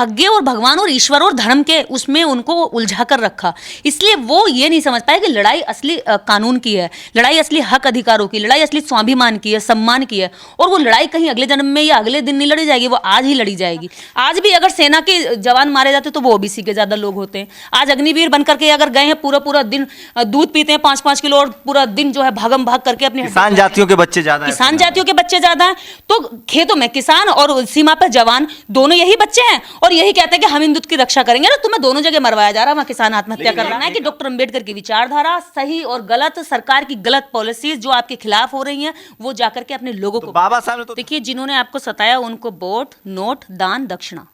भाग्य और भगवान और ईश्वर और धर्म के उसमें उनको उलझा कर रखा, इसलिए वो ये नहीं समझ पाए कि लड़ाई असली कानून की है, लड़ाई असली हक अधिकारों की, लड़ाई असली स्वाभिमान की है, सम्मान की है। और वो लड़ाई कहीं अगले जन्म में या अगले दिन नहीं लड़ी जाएगी, वो आज ही लड़ी जाएगी। आज भी अगर सेना के जवान मारे जाते तो वो ओबीसी के ज्यादा लोग होते हैं। आज अग्निवीर बनकर के अगर गए हैं, पूरा पूरा दिन दूध पीते हैं 5-5 किलो और पूरा दिन जो है भागम भाग करके अपने किसान जातियों के बच्चे ज्यादा हैं, किसान जातियों के बच्चे ज्यादा हैं, तो खेतों में किसान और सीमा पर जवान दोनों यही बच्चे हैं और यही कहते हैं कि हम हिंदुत्व की रक्षा करेंगे। ना तुम्हें दोनों जगह मरवाया जा रहा है, वहां किसान आत्महत्या कर रहा है। कि डॉक्टर अंबेडकर की विचारधारा सही और गलत, सरकार की गलत पॉलिसीज जो आपके खिलाफ हो रही हैं, वो जाकर के अपने लोगों को बाबा साहब ने तो देखिए, जिन्होंने आपको सताया उनको वोट, नोट, दान, दक्षिणा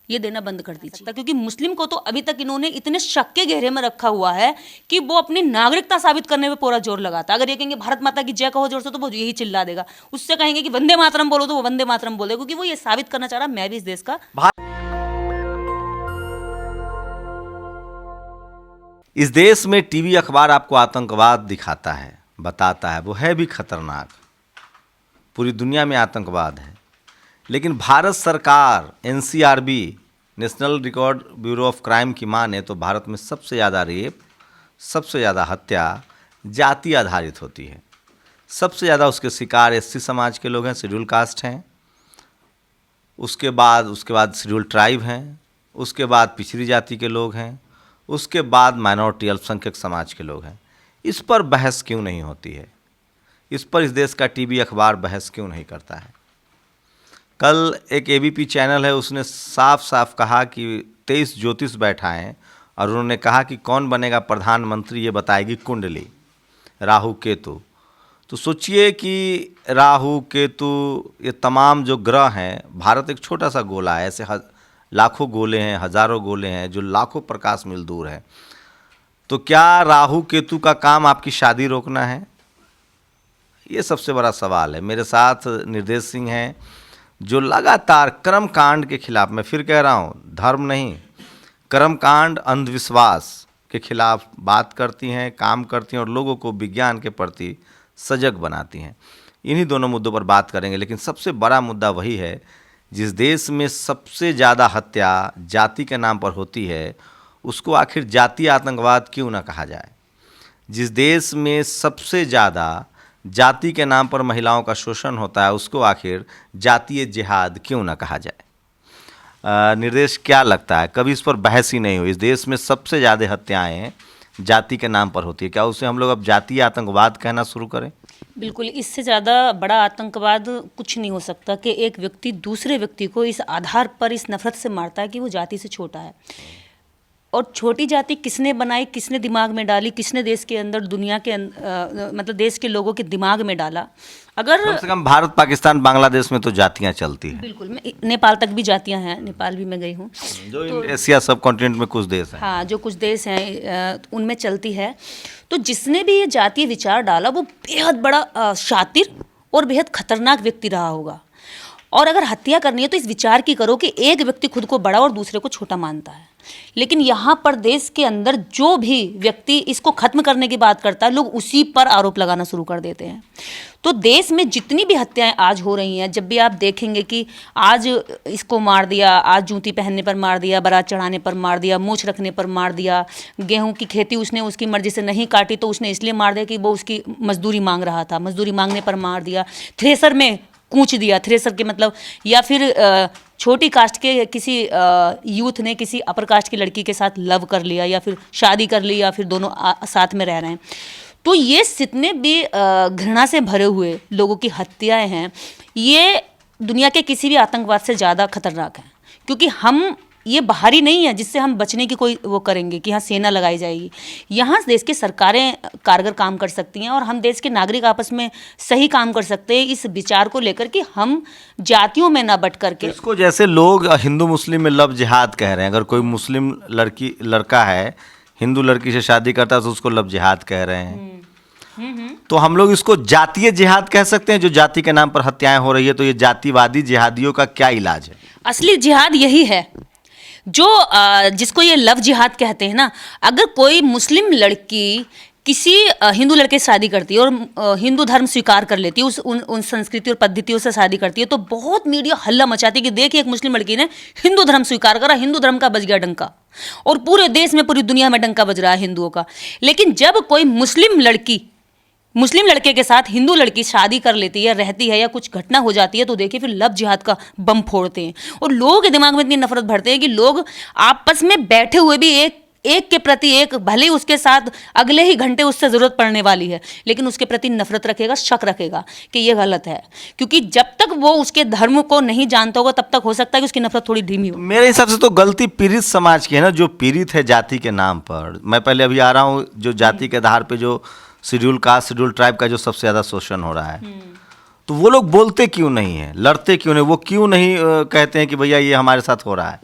ये देना बंद कर दीजिए। क्योंकि मुस्लिम को तो अभी तक इन्होंने इतने शक के घेरे में रखा हुआ है कि वो अपनी नागरिकता साबित करने में पूरा जोर लगाता है। अगर ये कहेंगे भारत माता की जय कहो जोर से, तो वो यही चिल्ला देगा। उससे कहेंगे कि वंदे मातरम बोलो, तो वो वंदे मातरम बोलेगा, क्योंकि वो ये साबित करना चाह रहा मैं भी इस देश का। इस देश में टीवी अखबार आपको आतंकवाद दिखाता है, बताता है, वो है भी खतरनाक। पूरी दुनिया में आतंकवाद है, लेकिन भारत सरकार NCRB national record bureau of crime की माने तो भारत में सबसे ज़्यादा रेप, सबसे ज़्यादा हत्या जाति आधारित होती है। सबसे ज़्यादा उसके शिकार एससी समाज के लोग हैं, शेड्यूल कास्ट हैं, उसके बाद शेड्यूल ट्राइब हैं, उसके बाद पिछड़ी जाति के लोग हैं, उसके बाद माइनॉरिटी अल्पसंख्यक समाज के लोग हैं। इस पर बहस क्यों नहीं होती है? इस पर इस देश का टीवी अखबार बहस क्यों नहीं करता है? कल एक एबीपी चैनल है, उसने साफ साफ कहा कि 23 ज्योतिष बैठाएं और उन्होंने कहा कि कौन बनेगा प्रधानमंत्री ये बताएगी कुंडली, राहु केतु। तो सोचिए कि राहु केतु ये तमाम जो ग्रह हैं, भारत एक छोटा सा गोला है, ऐसे लाखों गोले हैं, हजारों गोले हैं जो लाखों प्रकाश मील दूर है। तो क्या राहु केतु का काम आपकी शादी रोकना है? ये सबसे बड़ा सवाल है। मेरे साथ निर्देश सिंह हैं जो लगातार कर्म कांड के खिलाफ, मैं फिर कह रहा हूँ, धर्म नहीं, कर्म कांड, अंधविश्वास के खिलाफ बात करती हैं, काम करती हैं और लोगों को विज्ञान के प्रति सजग बनाती हैं। इन्हीं दोनों मुद्दों पर बात करेंगे। लेकिन सबसे बड़ा मुद्दा वही है, जिस देश में सबसे ज़्यादा हत्या जाति के नाम पर होती है, उसको आखिर जातीय आतंकवाद क्यों ना कहा जाए? जिस देश में सबसे ज़्यादा जाति के नाम पर महिलाओं का शोषण होता है, उसको आखिर जातीय जिहाद क्यों ना कहा जाए? निर्देश, क्या लगता है, कभी इस पर बहस ही नहीं हुई? इस देश में सबसे ज़्यादा हत्याएं जाति के नाम पर होती है, क्या उसे हम लोग अब जातीय आतंकवाद कहना शुरू करें? बिल्कुल, इससे ज़्यादा बड़ा आतंकवाद कुछ नहीं हो सकता कि एक व्यक्ति दूसरे व्यक्ति को इस आधार पर, इस नफरत से मारता है कि वो जाति से छोटा है। और छोटी जाति किसने बनाई, किसने दिमाग में डाली, किसने देश के अंदर, दुनिया के मतलब देश के लोगों के दिमाग में डाला? अगर कम से कम भारत, पाकिस्तान, बांग्लादेश में तो जातियां चलती हैं। बिल्कुल, नेपाल तक भी जातियां हैं, नेपाल भी मैं गई हूँ। जो तो एशिया सब कॉन्टिनेंट में कुछ देश हैं, हाँ, जो कुछ देश हैं उनमें चलती है। तो जिसने भी ये जातीय विचार डाला वो बेहद बड़ा शातिर और बेहद खतरनाक व्यक्ति रहा होगा। और अगर हत्या करनी है तो इस विचार की करो कि एक व्यक्ति खुद को बड़ा और दूसरे को छोटा मानता है। लेकिन यहाँ पर देश के अंदर जो भी व्यक्ति इसको खत्म करने की बात करता है, लोग उसी पर आरोप लगाना शुरू कर देते हैं। तो देश में जितनी भी हत्याएं आज हो रही हैं, जब भी आप देखेंगे कि आज इसको मार दिया, आज जूती पहनने पर मार दिया, बारात चढ़ाने पर मार दिया, मूछ रखने पर मार दिया, गेहूं की खेती उसने उसकी मर्जी से नहीं काटी तो उसने इसलिए मार दिया कि वो उसकी मजदूरी मांग रहा था, मजदूरी मांगने पर मार दिया, थ्रेसर में कूच दिया, थ्रेसर के मतलब, या फिर छोटी कास्ट के किसी यूथ ने किसी अपर कास्ट की लड़की के साथ लव कर लिया या फिर शादी कर ली या फिर दोनों साथ में रह रहे हैं। तो ये जितने भी घृणा से भरे हुए लोगों की हत्याएं हैं, ये दुनिया के किसी भी आतंकवाद से ज़्यादा खतरनाक हैं। क्योंकि हम ये बाहरी नहीं है जिससे हम बचने की कोई वो करेंगे कि यहाँ सेना लगाई जाएगी। यहाँ देश की सरकारें कारगर काम कर सकती हैं और हम देश के नागरिक आपस में सही काम कर सकते हैं इस विचार को लेकर कि हम जातियों में ना बट करके। इसको जैसे लोग हिंदू मुस्लिम में लव जिहाद कह रहे हैं, अगर कोई मुस्लिम लड़का है हिंदू लड़की से शादी करता है तो उसको लव जिहाद कह रहे हैं। तो हम लोग इसको जातीय जिहाद कह सकते हैं, जो जाति के नाम पर हत्याएं हो रही है। तो ये जातिवादी जिहादियों का क्या इलाज है? असली जिहाद यही है जो जिसको ये लव जिहाद कहते हैं ना। अगर कोई मुस्लिम लड़की किसी हिंदू लड़के से शादी करती है और हिंदू धर्म स्वीकार कर लेती है, उन संस्कृति और पद्धतियों से शादी करती है, तो बहुत मीडिया हल्ला मचाती है कि देखिए एक मुस्लिम लड़की ने हिंदू धर्म स्वीकार करा, हिंदू धर्म का बज गया डंका, और पूरे देश में, पूरी दुनिया में डंका बज रहा है हिंदुओं का। लेकिन जब कोई मुस्लिम लड़के के साथ हिंदू लड़की शादी कर लेती है, रहती है, या कुछ घटना हो जाती है, तो देखिए फिर लव जिहाद का बम फोड़ते हैं, और लोगों के दिमाग में इतनी नफरत भरते हैं कि लोग आपस में बैठे हुए भी एक के प्रति एक, भले ही उसके साथ अगले ही घंटे उससे ज़रूरत पड़ने वाली है, लेकिन उसके प्रति नफरत रखेगा, शक रखेगा कि ये गलत है, क्योंकि जब तक वो उसके धर्म को नहीं जानता होगा तब तक हो सकता है कि उसकी नफरत थोड़ी धीमी हो। मेरे हिसाब से तो गलती पीड़ित समाज की है ना, जो पीड़ित है जाति के नाम पर। मैं पहले अभी आ रहा हूँ, जो जाति के आधार पे जो शेड्यूल कास्ट, शेड्यूल ट्राइब का जो सबसे ज़्यादा शोषण हो रहा है, तो वो लोग बोलते क्यों नहीं है, लड़ते क्यों नहीं, वो क्यों नहीं कहते हैं कि भैया ये हमारे साथ हो रहा है।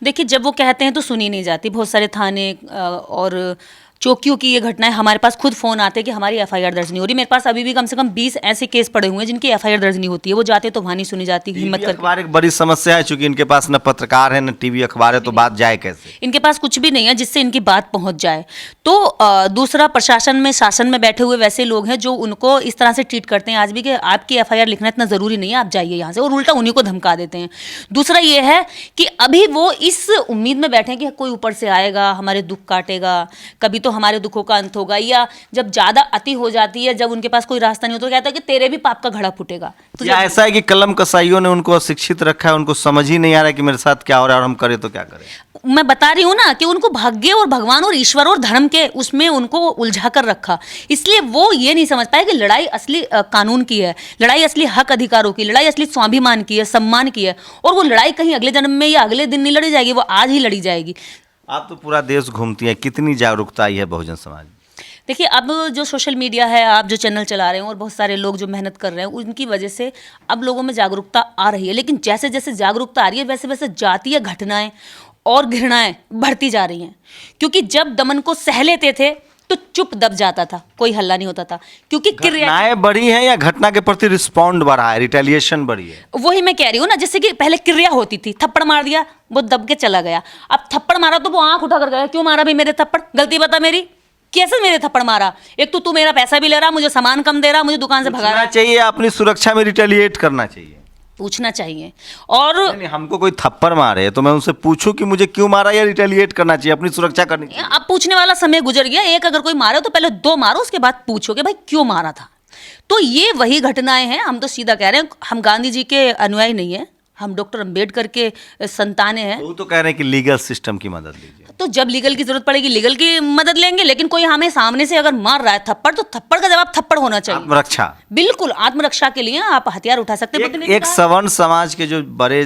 देखिए, जब वो कहते हैं तो सुनी नहीं जाती। बहुत सारे थाने और चौकियों की ये घटनाएं, हमारे पास खुद फ़ोन आते हैं कि हमारी एफआईआर दर्ज नहीं हो रही। मेरे पास अभी भी कम से कम 20 ऐसे केस पड़े हुए हैं जिनकी एफआईआर दर्ज नहीं होती है। वो जाते तो वहाँ नहीं सुनी जाती, हिम्मत करके। अखबार एक बड़ी समस्या है, चूंकि इनके पास न पत्रकार है न टीवी अखबार है, तो बात जाए कैसे। इनके पास कुछ भी नहीं है जिससे इनकी बात पहुंच जाए। तो दूसरा, प्रशासन में, शासन में बैठे हुए वैसे लोग हैं जो उनको इस तरह से ट्रीट करते हैं आज भी कि आपकी एफआईआर लिखना इतना ज़रूरी नहीं है, आप जाइए यहाँ से, और उल्टा उन्हीं को धमका देते हैं। दूसरा ये है कि अभी वो इस उम्मीद में बैठे हैं कि कोई ऊपर से आएगा, हमारे दुख काटेगा, कभी तो हमारे दुखों का होगा, या जब ज्यादा अति हो जाती है, जब उनके पास कोई रास्ता नहीं होता, तो कहता है कि तेरे भी पाप का घड़ा फूटेगा। तो या ऐसा है कि कलम कसाईयों ने उनको अशिक्षित रखा है, उनको समझ ही नहीं आ रहा है कि मेरे साथ क्या हो रहा है और हम करें तो क्या करें। मैं बता रही हूँ ना कि उनको भाग्य और भगवान और ईश्वर और धर्म के उसमें उनको उलझा कर रखा, इसलिए वो ये नहीं समझ पाए कि लड़ाई असली कानून की है, लड़ाई असली हक अधिकारों की, लड़ाई असली स्वाभिमान की है, सम्मान की है, और वो लड़ाई कहीं अगले जन्म में या अगले दिन नहीं लड़ी जाएगी, वो आज ही लड़ी जाएगी। आप तो पूरा देश घूमती हैं, कितनी जागरूकता आई है बहुजन समाज। देखिए, अब जो सोशल मीडिया है, आप जो चैनल चला रहे हैं और बहुत सारे लोग जो मेहनत कर रहे हैं, उनकी वजह से अब लोगों में जागरूकता आ रही है। लेकिन जैसे जैसे जागरूकता आ रही है, वैसे वैसे जातीय घटनाएं और घृणाएं बढ़ती जा रही हैं। क्योंकि जब दमन को सह लेते थे तो चुप दब जाता था, कोई हल्ला नहीं होता था, क्योंकि घटनाएं बढ़ी हैं या घटना के प्रति रिस्पॉन्ड बढ़ा है, रिटेलिएशन बढ़ी है। वही मैं कह रही हूँ ना, जैसे कि पहले क्रिया होती थी, थप्पड़ मार दिया, वो दब के चला गया। अब थप्पड़ मारा तो वो आंख उठा कर गया, क्यों मारा भाई मेरे थप्पड़, गलती बता मेरी, कैसे मेरे थप्पड़ मारा, एक तो तू मेरा पैसा भी ले रहा, मुझे सामान कम दे रहा, मुझे दुकान से भगा रहा चाहिए, अपनी सुरक्षा में रिटेलिएट करना चाहिए, पूछना चाहिए। और नहीं, हमको कोई थप्पड़ मारे तो मैं उनसे पूछूं कि मुझे क्यों मारा, या रिटेलिएट करना चाहिए, अपनी सुरक्षा करनी चाहिए। अब पूछने वाला समय गुजर गया। एक अगर कोई मारे तो पहले 2 मारो, उसके बाद पूछोगे भाई क्यों मारा था। तो ये वही घटनाएं हैं। हम तो सीधा कह रहे हैं, हम गांधी जी के अनुयायी नहीं है, हम डॉक्टर अंबेडकर के संतानें हैं। वो तो कह रहे हैं कि लीगल सिस्टम की मदद लीजिए, तो जब लीगल की जरूरत पड़ेगी लीगल की मदद लेंगे, लेकिन कोई हमें सामने से अगर मार रहा है थप्पड़, तो थप्पड़ का जवाब थप्पड़ होना चाहिए। आत्मरक्षा, बिल्कुल, आत्मरक्षा के लिए आप हथियार उठा सकते हैं। एक सवर्ण समाज के जो बड़े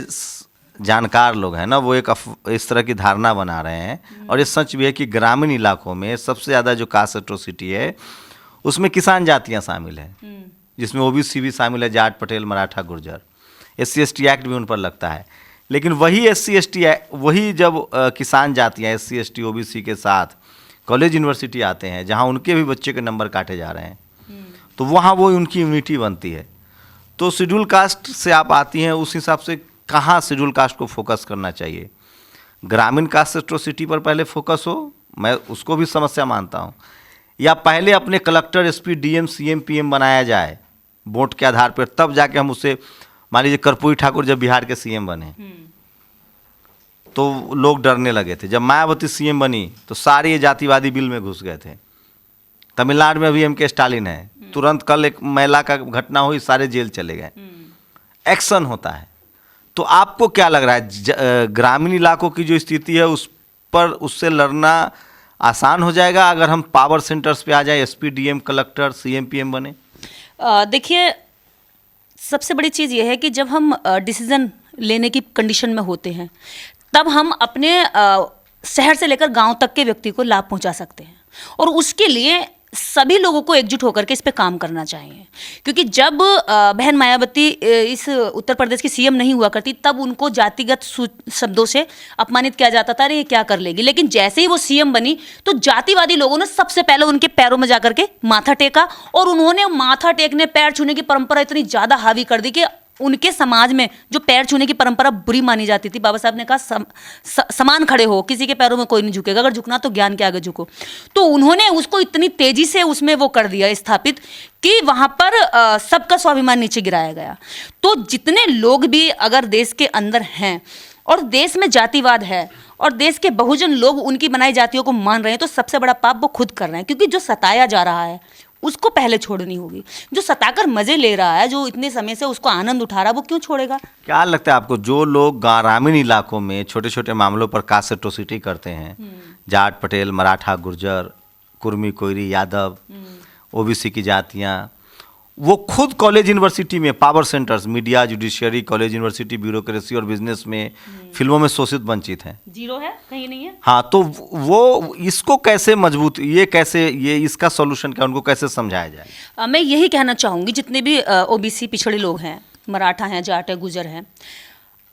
जानकार लोग हैं ना, वो एक इस तरह की धारणा बना रहे हैं, और ये सच भी है कि ग्रामीण इलाकों में सबसे ज़्यादा जो कास्ट एट्रोसिटी है उसमें किसान जातियाँ शामिल हैं, जिसमें ओबीसी भी शामिल है, जाट, पटेल, मराठा, गुर्जर। SC/ST एक्ट भी उन पर लगता है। लेकिन वही SC/ST वही जब किसान जातियाँ SC/ST OBC के साथ कॉलेज यूनिवर्सिटी आते हैं, जहाँ उनके भी बच्चे के नंबर काटे जा रहे हैं, तो वहाँ वो उनकी यूनिटी बनती है। तो शेड्यूल कास्ट से आप आती हैं, उस हिसाब से कहाँ शेड्यूल कास्ट को फोकस करना चाहिए। ग्रामीण कास्ट एट्रोसिटी पर पहले फोकस हो, मैं उसको भी समस्या मानता हूँ, या पहले अपने collector, SP, DM, CM, PM बनाया जाए वोट के आधार पर, तब जाके हम उससे, मान लीजिए कर्पूरी ठाकुर जब बिहार के CM बने तो लोग डरने लगे थे। जब मायावती CM बनी तो सारे ये जातिवादी बिल में घुस गए थे। तमिलनाडु में अभी MK स्टालिन है, तुरंत कल एक महिला का घटना हुई, सारे जेल चले गए। एक्शन होता है। तो आपको क्या लग रहा है, ग्रामीण इलाकों की जो स्थिति है उस पर, उससे लड़ना आसान हो जाएगा अगर हम पावर सेंटर्स पे आ जाए, SP, DM, collector, CM, PM बने? देखिए, सबसे बड़ी चीज़ ये है कि जब हम डिसीजन लेने की कंडीशन में होते हैं, तब हम अपने शहर से लेकर गांव तक के व्यक्ति को लाभ पहुंचा सकते हैं, और उसके लिए सभी लोगों को एकजुट होकर के इस पे काम करना चाहिए। क्योंकि जब बहन मायावती इस उत्तर प्रदेश की CM नहीं हुआ करती, तब उनको जातिगत शब्दों से अपमानित किया जाता था, अरे ये क्या कर लेगी। लेकिन जैसे ही वो CM बनी तो जातिवादी लोगों ने सबसे पहले उनके पैरों में जाकर के माथा टेका, और उन्होंने माथा टेकने, पैर छूने की परंपरा इतनी ज़्यादा हावी कर दी कि उनके समाज में जो पैर छूने की परंपरा बुरी मानी जाती थी, बाबा साहब ने कहा समान खड़े हो, किसी के पैरों में कोई नहीं झुकेगा, अगर झुकना तो ज्ञान के आगे झुको। तो उन्होंने उसको इतनी तेजी से उसमें वो कर दिया स्थापित कि वहां पर सबका स्वाभिमान नीचे गिराया गया। तो जितने लोग भी अगर देश के अंदर हैं और देश में जातिवाद है और देश के बहुजन लोग उनकी बनाई जातियों को मान रहे हैं, तो सबसे बड़ा पाप वो खुद कर रहे हैं, क्योंकि जो सताया जा रहा है उसको पहले छोड़नी होगी। जो सताकर मजे ले रहा है, जो इतने समय से उसको आनंद उठा रहा है, वो क्यों छोड़ेगा? क्या लगता है आपको, जो लोग ग्रामीण इलाकों में छोटे छोटे मामलों पर कास्ट एट्रोसिटी करते हैं, जाट, पटेल, मराठा, गुर्जर, कुर्मी, कोयरी, यादव, ओबीसी की जातियां, वो खुद कॉलेज यूनिवर्सिटी में, power centres, media, judiciary, college university, bureaucracy और बिजनेस में, फिल्मों में शोषित वंचित हैं। जीरो है, कहीं नहीं है। हाँ, तो वो इसको कैसे मजबूत, ये इसका सॉल्यूशन क्या, उनको कैसे समझाया जाए? मैं यही कहना चाहूँगी, जितने भी ओबीसी पिछड़े लोग हैं, मराठा हैं, जाट है, गुजर हैं,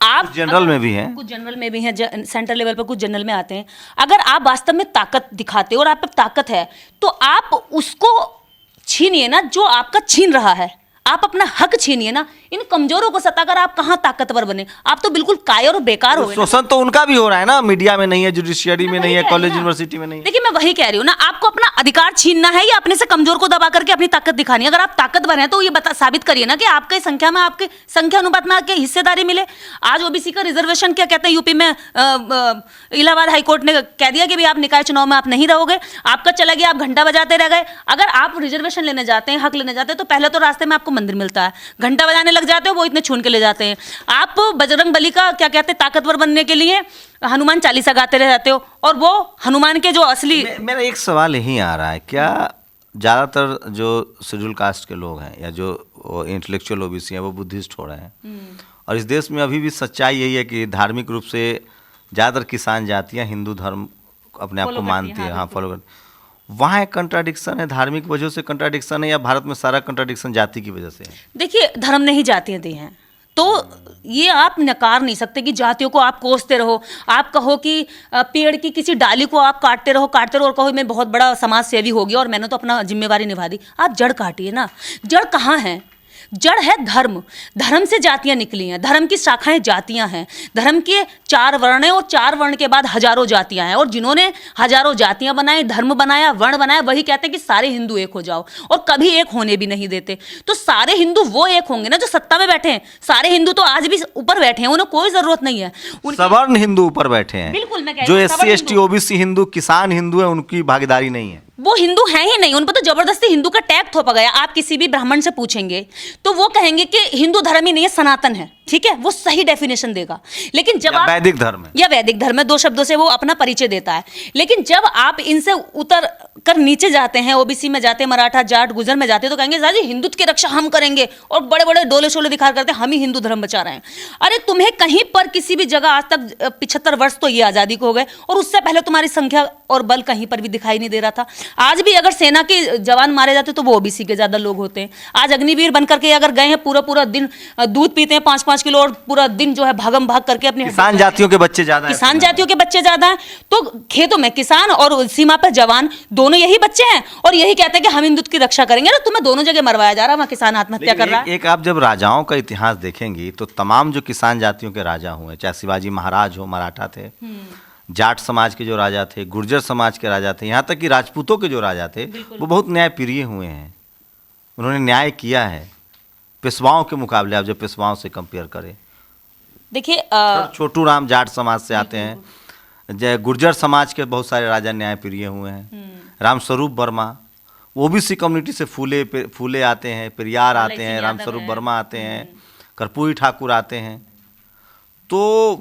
आप जनरल में भी हैं, कुछ जनरल में भी हैं, सेंट्रल लेवल पर कुछ जनरल में आते हैं। अगर आप वास्तव में ताकत दिखाते हो और आप पे ताकत है, तो आप उसको छीनिए ना, जो आपका छीन रहा है। आप अपना हक छीनिए ना। इन कमजोरों को सताकर आप कहाँ ताकतवर बने? आप तो बिल्कुल कायर और बेकार हो गए। शोषण तो उनका भी हो रहा है ना, मीडिया में नहीं है, जुडिशियरी में नहीं है, कॉलेज यूनिवर्सिटी में नहीं है। देखिए, मैं वही कह रही हूँ ना, आपको अपना अधिकार छीनना है या अपने से कमजोर को दबा करके अपनी ताकत दिखानी है? अगर आप ताकतवर हैं तो ये साबित करिए ना कि आपके संख्या में, आपके संख्या अनुपात में आपके हिस्सेदारी मिले। आज ओबीसी का रिजर्वेशन क्या कहते हैं, यूपी में इलाहाबाद हाईकोर्ट ने कह दिया कि भाई आप निकाय चुनाव में आप नहीं रहोगे, आपका चला गया, आप घंटा बजाते रह गए। अगर आप रिजर्वेशन लेने जाते हैं, हक लेने जाते हैं, तो पहले तो रास्ते में आपको मंदिर मिलता है, घंटा बजाने लग जाते हो, वो इतने छून के ले जाते हैं। आप बजरंग बली का क्या कहते हैं, ताकतवर बनने के लिए हनुमान चालीसा गाते रह जाते हो, और वो हनुमान के जो असली मेरा एक सवाल यही आ रहा है, क्या ज़्यादातर जो शेड्यूल कास्ट के लोग हैं या जो इंटेलेक्चुअल ओबीसी हैं वो बुद्धिस्ट हो रहे हैं? और इस देश में अभी भी सच्चाई यही है कि धार्मिक रूप से ज़्यादातर किसान जातियाँ हिंदू धर्म अपने आप को मानती है, हाँ, फॉलो करती। वहाँ एक कंट्राडिक्शन है, धार्मिक वजह से कंट्राडिक्शन है, या भारत में सारा कंट्राडिक्शन जाति की वजह से है? देखिए, धर्म ने ही जातियाँ दी हैं, तो ये आप नकार नहीं सकते कि जातियों को आप कोसते रहो। आप कहो कि पेड़ की किसी डाली को आप काटते रहो और कहो मैं बहुत बड़ा समाज सेवी हो गया और मैंने तो अपना जिम्मेवारी निभा दी। आप जड़ काटिए ना। जड़ कहाँ है? जड़ है धर्म। धर्म से जातियां निकली हैं, धर्म की शाखाएं जातियां हैं। धर्म के 4 वर्ण हैं और 4 वर्ण के बाद हजारों जातियां हैं, और जिन्होंने हजारों जातियां बनाई, धर्म बनाया, वर्ण बनाया, वही कहते हैं कि सारे हिंदू एक हो जाओ, और कभी एक होने भी नहीं देते। तो सारे हिंदू वो एक होंगे ना जो सत्ता में बैठे हैं। सारे हिंदू तो आज भी ऊपर बैठे हैं, उन्हें कोई जरूरत नहीं है। सवर्ण हिंदू ऊपर बैठे हैं, बिल्कुल, मैं कह जो रही हूं, SC ST OBC हिंदू, किसान हिंदू है, उनकी भागीदारी नहीं है। वो हिंदू हैं ही नहीं, उन पर तो जबरदस्ती हिंदू का टैग थोपा गया। आप किसी भी ब्राह्मण से पूछेंगे तो वो कहेंगे कि हिंदू धर्म ही नहीं है, सनातन है। ठीक है, वो सही डेफिनेशन देगा। लेकिन जब आप वैदिक धर्म है, या वैदिक धर्म है, 2 शब्दों से वो अपना परिचय देता है। लेकिन जब आप इनसे उतर कर नीचे जाते हैं, ओबीसी में जाते हैं, मराठा, जाट, गुजर में जाते हैं, तो कहेंगे साजी हिंदुत्व की रक्षा हम करेंगे, और बड़े बड़े डोले शोले दिखा करते हैं हम ही हिंदू धर्म बचा रहे हैं। अरे तुम्हें कहीं पर किसी भी जगह आज तक 75 वर्ष तो ये आज़ादी को हो गए, और उससे पहले तुम्हारी संख्या और बल कहीं पर भी दिखाई नहीं दे रहा था। आज भी अगर सेना के जवान मारे जाते तो वो ओबीसी के ज्यादा लोग होते हैं। आज अग्निवीर बनकर के अगर गए हैं, पूरा दिन दूध पीते हैं 5-5 किलो, और पूरा दिन जो है भागम भाग करके अपने किसान जातियों के बच्चे ज्यादा हैं, किसान जातियों के बच्चे ज्यादा हैं। तो खेतों में किसान और सीमा पर जवान दोनों यही बच्चे हैं, और यही कहते हैं कि हम हिंदुत्व की रक्षा करेंगे। ना तुम्हें दोनों जगह मरवाया जा रहा है, वहां किसान आत्महत्या कर रहा है। एक आप जब राजाओं का इतिहास देखेंगी तो तमाम जो किसान जातियों के राजा हुए, चाहे शिवाजी महाराज हो, मराठा थे, जाट समाज के जो राजा थे, गुर्जर समाज के राजा थे, यहाँ तक कि राजपूतों के जो राजा थे, वो बहुत न्यायप्रिय हुए हैं। उन्होंने न्याय किया है पेशवाओं के मुकाबले। आप जब पेशवाओं से कंपेयर करें, देखिए छोटू राम जाट समाज से आते हैं, गुर्जर समाज के बहुत सारे राजा न्यायप्रिय हुए हैं। रामस्वरूप वर्मा, ओबीसी कम्युनिटी से फूले आते हैं, पेरियार आते हैं, रामस्वरूप वर्मा आते हैं, कर्पूरी ठाकुर आते हैं। तो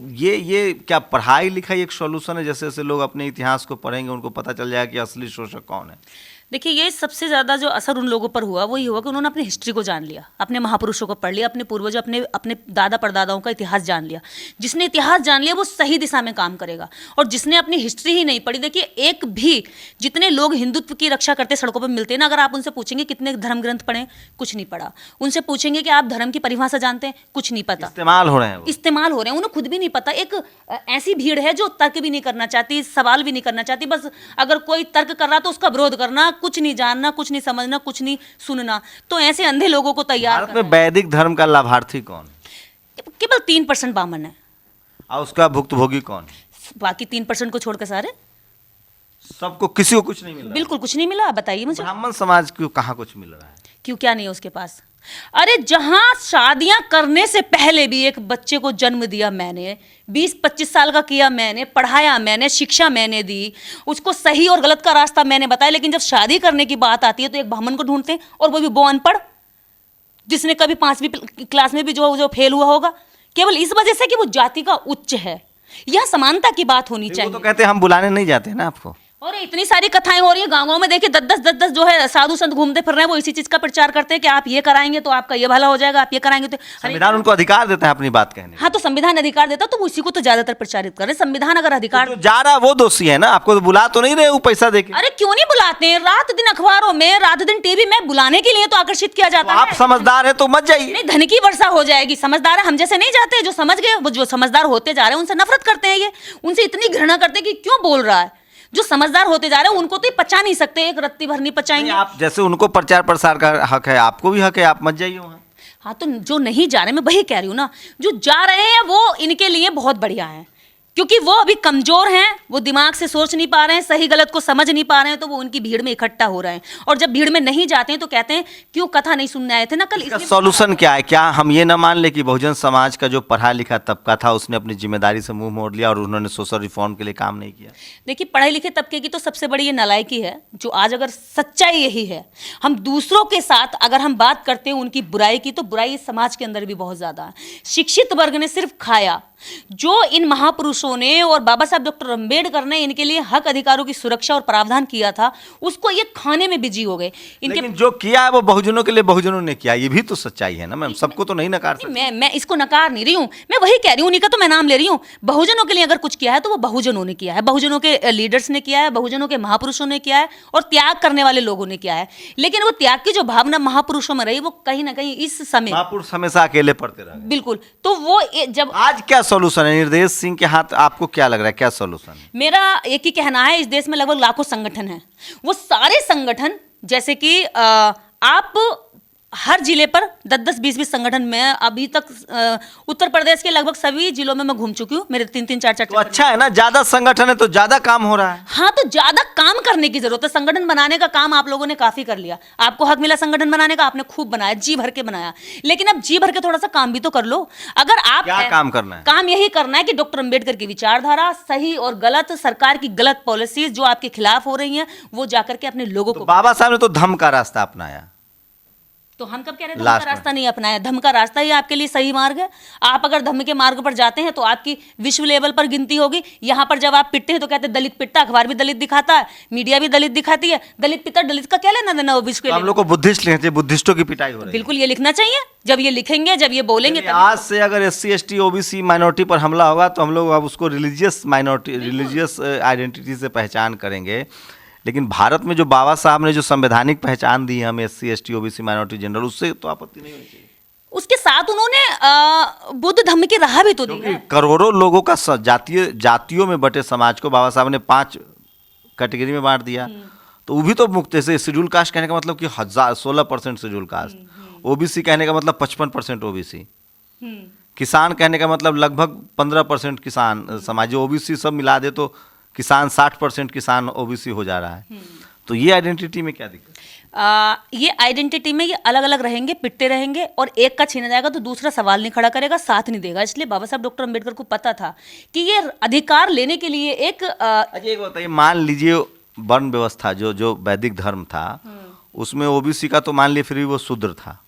ये क्या पढ़ाई लिखाई एक सॉल्यूशन है? जैसे जैसे लोग अपने इतिहास को पढ़ेंगे उनको पता चल जाएगा कि असली शोषक कौन है। देखिए, ये सबसे ज़्यादा जो असर उन लोगों पर हुआ वो ये हुआ कि उन्होंने अपनी हिस्ट्री को जान लिया, अपने महापुरुषों को पढ़ लिया, अपने पूर्वजों, अपने दादा परदादाओं का इतिहास जान लिया। जिसने इतिहास जान लिया वो सही दिशा में काम करेगा, और जिसने अपनी हिस्ट्री ही नहीं पढ़ी, देखिए एक भी जितने लोग हिंदुत्व की रक्षा करते सड़कों पर मिलते हैं ना, अगर आप उनसे पूछेंगे कितने धर्म ग्रंथ पढ़े, कुछ नहीं पढ़ा। उनसे पूछेंगे कि आप धर्म की परिभाषा जानते हैं, कुछ नहीं पता। इस्तेमाल हो रहे हैं, उन्हें खुद भी नहीं पता। एक ऐसी भीड़ है जो तर्क भी नहीं करना चाहती, सवाल भी नहीं करना चाहती, बस अगर कोई तर्क कर रहा तो उसका विरोध करना, कुछ नहीं जानना, कुछ नहीं समझना, कुछ नहीं सुनना। तो ऐसे अंधे लोगों को तैयार भारत में वैदिक धर्म का लाभार्थी कौन है? केवल 3% ब्राह्मण है, और उसका भुक्तभोगी कौन है? बाकी 3% को छोड़कर सारे। सबको, किसी को कुछ नहीं मिल रहा? बिल्कुल कुछ नहीं मिला। आप बताइए मुझे, ब्राह्मण समाज को कहाँ कुछ मिल रहा है? क्यों, क्या नहीं है उसके पास? अरे जहां शादियां करने से पहले भी एक बच्चे को जन्म दिया मैंने, 20-25 साल का किया मैंने, पढ़ाया मैंने, शिक्षा मैंने दी, उसको सही और गलत का रास्ता मैंने बताया, लेकिन जब शादी करने की बात आती है तो एक ब्राह्मण को ढूंढते हैं, और वो भी वो अनपढ़, जिसने कभी 5वीं क्लास में भी जो फेल हुआ होगा, केवल इस वजह से कि वो जाति का उच्च है। यह समानता की बात होनी वो चाहिए। तो कहते हैं हम बुलाने नहीं जाते हैं ना आपको। और इतनी सारी कथाएं हो रही है गाँव में, देखिए 10-10 जो है साधु संत घूमते फिर रहे हैं, वो इसी चीज का प्रचार करते हैं कि आप ये कराएंगे तो आपका ये भला हो जाएगा, आप ये कराएंगे तो। संविधान उनको अधिकार देता है अपनी बात कहने का। हाँ, तो संविधान अधिकार देता तो वो उसी को तो ज्यादातर प्रचारित कर रहे हैं। संविधान अगर अधिकार, जो जा रहा है वो दोषी है ना, आपको तो बुला तो नहीं रहे वो पैसा देके। अरे क्यों नहीं बुलाते हैं? रात दिन अखबारों में, रात दिन टीवी में बुलाने के लिए तो आकर्षित किया तो जाता आप है। समझदार है तो मत जाइए। नहीं, धन की वर्षा हो जाएगी। समझदार है, हम जैसे नहीं जाते, जो समझ गए, वो जो समझदार होते जा रहे हैं उनसे नफरत करते हैं, ये उनसे इतनी घृणा करते हैं कि क्यों बोल रहा है। जो समझदार होते जा रहे हैं उनको तो ये पचा नहीं सकते, एक रत्ती भर नहीं पचाएंगे। आप जैसे उनको प्रचार प्रसार का हक है, आपको भी हक है, आप मत जाइए वहाँ। हाँ, तो जो नहीं जा रहे, मैं वही कह रही हूँ ना, जो जा रहे हैं वो इनके लिए बहुत बढ़िया है, क्योंकि वो अभी कमजोर हैं, वो दिमाग से सोच नहीं पा रहे हैं, सही गलत को समझ नहीं पा रहे हैं, तो वो उनकी भीड़ में इकट्ठा हो रहे हैं। और जब भीड़ में नहीं जाते हैं तो कहते हैं क्यों कथा नहीं सुनने आए थे ना कल। इसका सॉल्यूशन क्या है? क्या हम ये ना मान ले कि बहुजन समाज का जो पढ़ा लिखा तबका था उसने अपनी जिम्मेदारी से मुंह मोड़ लिया और उन्होंने सोशल रिफॉर्म के लिए काम नहीं किया? देखिए, पढ़े लिखे तबके की तो सबसे बड़ी ये नालायकी है, जो आज अगर सच्चाई यही है, हम दूसरों के साथ अगर हम बात करते हैं उनकी बुराई की, तो बुराई इस समाज के अंदर भी बहुत ज्यादा है। शिक्षित वर्ग ने सिर्फ खाया, जो इन महापुरुषों ने और बाबा साहब डॉक्टर अंबेडकर ने इनके लिए हक अधिकारों की सुरक्षा और प्रावधान किया था, उसको ये खाने में बिजी हो गए। इनके लेकिन जो किया है वो बहुजनों के लिए बहुजनों ने किया, ये भी तो सच्चाई है ना मैम, सबको तो नहीं नकार सकते। मैं इसको नकार नहीं रही हूँ, मैं वही कह रही हूँ, उन्हीं का तो मैं नाम ले रही हूँ। बहुजनों के लिए अगर कुछ किया है तो वो बहुजनों ने किया है, बहुजनों के लीडर्स ने किया है, बहुजनों के महापुरुषों ने किया है, और त्याग करने वाले लोगों ने किया है। लेकिन वो त्याग की जो भावना महापुरुषों में रही, वो कहीं ना कहीं इस समय, महापुरुष हमेशा अकेले पढ़ते रहे। बिल्कुल, तो वो जब आज क्या सॉल्यूशन है निर्देश सिंह के हाथ? आपको क्या लग रहा है, क्या सॉल्यूशन है? मेरा एक ही कहना है, इस देश में लगभग लाखों संगठन हैं, वो सारे संगठन, जैसे कि आप हर जिले पर 10-10, 20-20 संगठन में, अभी तक उत्तर प्रदेश के लगभग सभी जिलों में मैं घूम चुकी हूँ, मेरे 3-3, 4-4 तो अच्छा है ना, ज्यादा संगठन है तो ज्यादा काम हो रहा है। हाँ, तो ज्यादा काम करने की जरूरत है। संगठन बनाने का काम आप लोगों ने काफी कर लिया, आपको हक मिला संगठन बनाने का, आपने खूब बनाया, जी भर के बनाया, लेकिन अब जी भर के थोड़ा सा काम भी तो कर लो। अगर आप क्या काम करना है? काम यही करना है कि डॉक्टर अंबेडकर की विचारधारा, सही और गलत, सरकार की गलत पॉलिसीज जो आपके खिलाफ हो रही हैं, वो जाकर के अपने लोगों को। बाबा साहब ने तो धम्म का रास्ता अपनाया, तो हम कब कह रहे हैं धम्म का रास्ता नहीं अपनाया? धम्म का रास्ता ही आपके लिए सही मार्ग है। आप अगर धम्म के मार्ग पर जाते हैं तो आपकी विश्व लेवल पर गिनती होगी। यहाँ पर जब आप पिटते हैं तो कहते हैं दलित पिटता, अखबार भी दलित दिखाता है, मीडिया भी दलित दिखाती है, दलित पिता, दलित का क्या लेना देना वो विश्व तो हम लोग को बुद्धिस्ट लिखना चाहिए, बुद्धिस्टों की पिटाई हो रही है। बिल्कुल, ये लिखना चाहिए। जब ये लिखेंगे, जब ये बोलेंगे, तब आज से अगर SC ST OBC माइनॉरिटी पर हमला होगा तो हम लोग अब उसको रिलीजियस माइनॉरिटी, रिलीजियस आइडेंटिटी से पहचान करेंगे। लेकिन भारत में जो बाबा साहब ने जो संवैधानिक पहचान दी है हमें SC ST OBC minority general, उससे तो आपत्ति नहीं होनी चाहिए। उसके साथ उन्होंने बुद्ध धम्म की राह भी तो दी है। करोड़ों लोगों का जातियों में बटे समाज को बाबा साहब ने 5 कैटेगरी में बांट दिया, तो वो भी तो मुक्त है। शेड्यूल कास्ट कहने का मतलब कि 16% शेड्यूल कास्ट, OBC कहने का मतलब 55% OBC, किसान कहने का मतलब लगभग 15% किसान समाज, जो OBC सब मिला दे तो किसान 60% किसान OBC हो जा रहा है। तो ये आइडेंटिटी में क्या दिक्कत? ये आइडेंटिटी में ये अलग अलग रहेंगे, पिटते रहेंगे, और एक का छीना जाएगा तो दूसरा सवाल नहीं खड़ा करेगा, साथ नहीं देगा। इसलिए बाबा साहब डॉक्टर अंबेडकर को पता था कि ये अधिकार लेने के लिए एक अच्छा एक बताइए, मान लीजिए वर्ण व्यवस्था जो वैदिक धर्म था उसमें OBC का तो मान लीजिए फिर भी वो शूद्र था,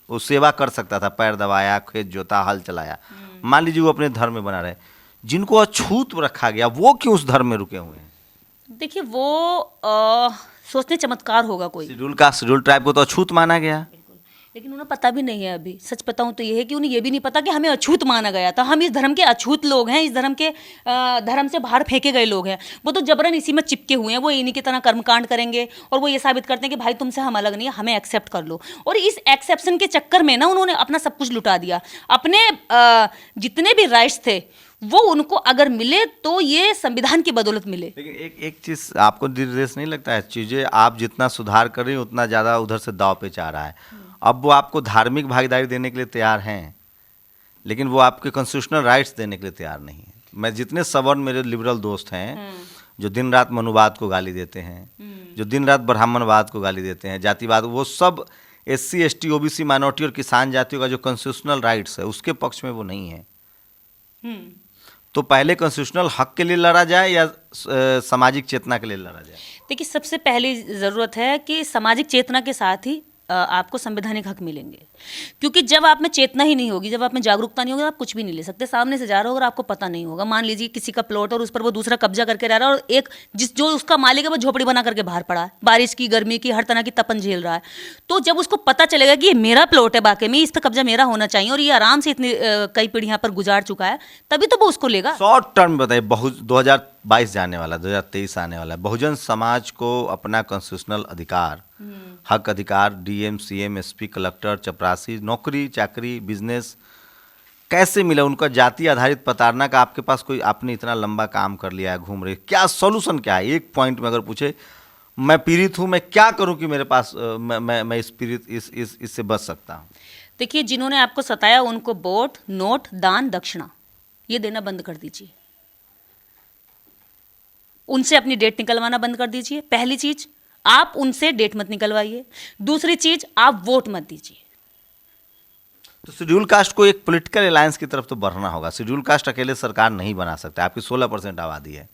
वो सेवा कर सकता था, पैर दबाया, खेत जोता, हल चलाया, मान लीजिए वो अपने धर्म में बना रहे। जिनको अछूत रखा गया वो क्यों उस धर्म में रुके हुए हैं? देखिए, वो सोचने चमत्कार होगा कोई। शेड्यूल ट्राइब को तो अछूत माना गया। लेकिन उन्हें पता भी नहीं है अभी। सच बताऊं तो ये है कि उन्हें ये भी नहीं पता कि हमें अछूत माना गया था। हम इस धर्म के अछूत लोग हैं, इस धर्म के धर्म से बाहर फेंके गए लोग हैं। वो तो जबरन इसी में चिपके हुए हैं, वो इन्हीं की तरह कर्मकांड करेंगे और वो ये साबित करते हैं कि भाई तुमसे हम अलग नहीं है, हमें एक्सेप्ट कर लो। और इस एक्सेप्शन के चक्कर में ना उन्होंने अपना सब कुछ लुटा दिया। अपने जितने भी राइट्स थे वो उनको अगर मिले तो ये संविधान की बदौलत मिले। लेकिन एक चीज़ आपको निर्देश नहीं लगता है, चीज़ें आप जितना सुधार कर रही हैं उतना ज़्यादा उधर से दाव पे जा रहा है। अब वो आपको धार्मिक भागीदारी देने के लिए तैयार हैं, लेकिन वो आपके कॉन्स्टिट्यूशनल राइट्स देने के लिए तैयार नहीं है। मैं जितने सवर्ण मेरे लिबरल दोस्त हैं जो दिन रात मनुवाद को गाली देते हैं, जो दिन रात ब्राह्मणवाद को गाली देते हैं, जातिवाद, वो सब SC ST OBC माइनॉरिटी और किसान जातियों का जो कॉन्स्टिट्यूशनल राइट्स है उसके पक्ष में वो नहीं है। तो पहले कॉन्स्टिट्यूशनल हक के लिए लड़ा जाए या सामाजिक चेतना के लिए लड़ा जाए? देखिए, सबसे पहली ज़रूरत है कि सामाजिक चेतना के साथ ही आपको संवैधानिक हक मिलेंगे। क्योंकि जब आप में चेतना ही नहीं होगी, जब आप में जागरूकता नहीं होगी, आप कुछ भी नहीं ले सकते। सामने से जा रहा होगा और आपको पता नहीं होगा। मान लीजिए किसी का प्लॉट और उस पर वो दूसरा कब्जा करके रह रहा है और एक जो उसका मालिक है वो झोपड़ी बना करके बाहर पड़ा है, बारिश की, गर्मी की, हर तरह की तपन झेल रहा है। तो जब उसको पता चलेगा कि ये मेरा प्लॉट है, वाकई में इस पर कब्जा मेरा होना चाहिए और ये आराम से इतनी कई पीढ़ियां पर गुजार चुका है, तभी तो वो उसको लेगा। शॉर्ट टर्म बताइए, 2022 जाने वाला, 2023 आने वाला है, बहुजन समाज को अपना कॉन्स्टिट्यूशनल अधिकार, हक अधिकार, DM CM SP कलेक्टर, चपरासी, नौकरी चाकरी, बिजनेस कैसे मिला? उनका जाति आधारित प्रताड़ना का आपके पास कोई, आपने इतना लंबा काम कर लिया है, घूम रहे, क्या सॉल्यूशन क्या है? एक पॉइंट में अगर पूछे, मैं पीड़ित हूँ, मैं क्या करूँ कि मेरे पास मैं इस पीड़ित इससे बच सकता हूँ? देखिए, जिन्होंने आपको सताया उनको वोट, नोट, दान, दक्षिणा ये देना बंद कर दीजिए। उनसे अपनी डेट निकलवाना बंद कर दीजिए। पहली चीज, आप उनसे डेट मत निकलवाइए। दूसरी चीज, आप वोट मत दीजिए। तो शेड्यूल कास्ट को एक पॉलिटिकल अलायंस की तरफ तो बढ़ना होगा। शेड्यूल कास्ट अकेले सरकार नहीं बना सकता। आपकी 16% आबादी है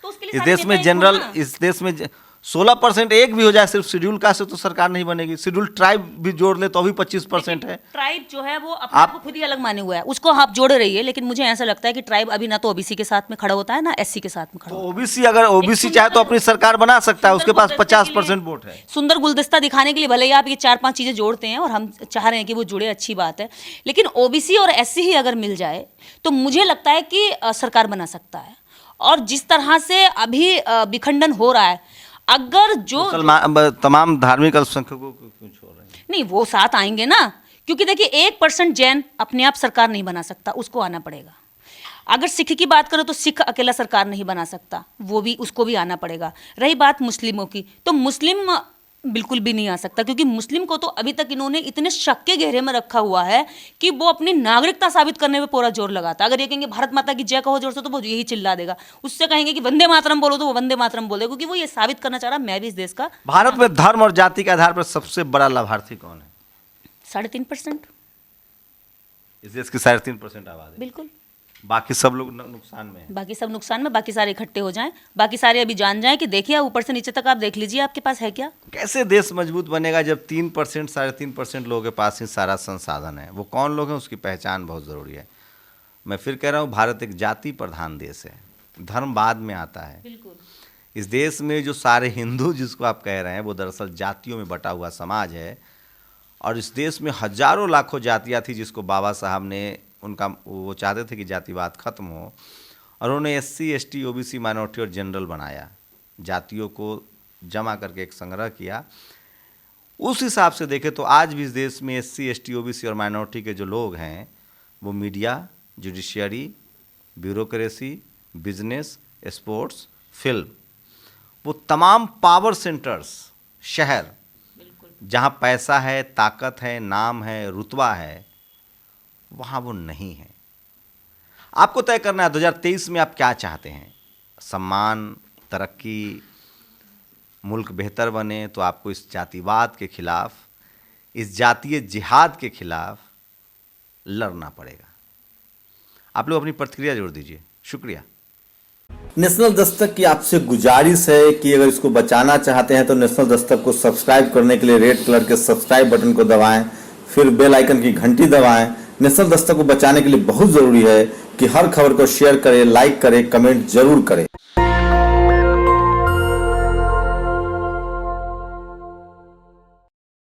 तो उसके लिए इस सारे देश में, नेता एक जनरल होना। इस देश में 16% एक भी हो जाए सिर्फ शेड्यूल कास्ट से तो सरकार नहीं बनेगी। शेड्यूल ट्राइब भी जोड़ ले तो अभी 25% है। ट्राइब जो है वो अपने आप को खुद ही अलग माने हुआ है, उसको आप जोड़े रहिए। लेकिन मुझे ऐसा लगता है कि ट्राइब अभी ना तो OBC के साथ में खड़ा होता है, ना SC के साथ में खड़ा तो होता OBC, अगर OBC चाहे तो अपनी सरकार बना सकता है, उसके पास 50% वोट है। है। सुंदर गुलदस्ता दिखाने के लिए भले ही आप ये 4-5 चीजें जोड़ते हैं और हम चाह रहे हैं कि वो जुड़े, अच्छी बात है। लेकिन OBC और SC ही अगर मिल जाए तो मुझे लगता है कि सरकार बना सकता है। और जिस तरह से अभी विखंडन हो रहा है, अगर जो तमाम धार्मिक अल्पसंख्यकों को क्यों छोड़ रहे हैं? नहीं, वो साथ आएंगे ना। क्योंकि देखिए, 1% जैन अपने आप सरकार नहीं बना सकता, उसको आना पड़ेगा। अगर सिख की बात करो तो सिख अकेला सरकार नहीं बना सकता, वो भी, उसको भी आना पड़ेगा। रही बात मुस्लिमों की, तो मुस्लिम बिल्कुल भी नहीं आ सकता। क्योंकि मुस्लिम को तो अभी तक इन्होंने इतने शक के घेरे में रखा हुआ है कि वो अपनी नागरिकता साबित करने में पूरा जोर लगाता है। अगर ये कहेंगे भारत माता की जय कहो जोर से, तो वो यही चिल्ला देगा। उससे कहेंगे कि वंदे मातरम बोलो, तो वो वंदे मातरम बोल देगा। क्योंकि वो ये साबित करना चाह रहा है मैं भी इस देश का। भारत में धर्म और जाति के आधार पर सबसे बड़ा लाभार्थी कौन है? 3.5%। इस देश की 3.5% आबादी। बिल्कुल। बाकी सब लोग नुकसान में हैं। बाकी सब नुकसान में, बाकी सारे इकट्ठे हो जाएं, बाकी सारे अभी जान जाएं कि देखिए ऊपर से नीचे तक आप देख लीजिए आपके पास है क्या। कैसे देश मजबूत बनेगा जब 3%, 3.5% लोगों के पास ही सारा संसाधन है? वो कौन लोग हैं, उसकी पहचान बहुत ज़रूरी है। मैं फिर कह रहा हूँ, भारत एक जाति प्रधान देश है, धर्म बाद में आता है। बिल्कुल। इस देश में जो सारे हिंदू जिसको आप कह रहे हैं, वो दरअसल जातियों में बटा हुआ समाज है। और इस देश में हजारों लाखों जातियाँ थी जिसको बाबा साहब ने, उनका, वो चाहते थे कि जातिवाद खत्म हो, और उन्होंने SC ST OBC माइनॉरिटी और जनरल बनाया, जातियों को जमा करके एक संग्रह किया। उस हिसाब से देखें तो आज भी इस देश में SC ST OBC और माइनॉरिटी के जो लोग हैं वो media, judiciary, bureaucracy, business, sports, film, वो तमाम पावर सेंटर्स, शहर जहाँ पैसा है, ताकत है, नाम है, रुतबा है, वहाँ वो नहीं है। आपको तय करना है 2023 में आप क्या चाहते हैं। सम्मान, तरक्की, मुल्क बेहतर बने, तो आपको इस जातिवाद के खिलाफ, इस जातीय जिहाद के खिलाफ लड़ना पड़ेगा। आप लोग अपनी प्रतिक्रिया जोड़ दीजिए। शुक्रिया। नेशनल दस्तक की आपसे गुजारिश है कि अगर इसको बचाना चाहते हैं तो नेशनल दस्तक को सब्सक्राइब करने के लिए रेड कलर के सब्सक्राइब बटन को दबाएं, फिर बेल आइकन की घंटी दबाएं। नेशनल दस्तक को बचाने के लिए बहुत जरूरी है कि हर खबर को शेयर करें, लाइक करें, कमेंट जरूर करें।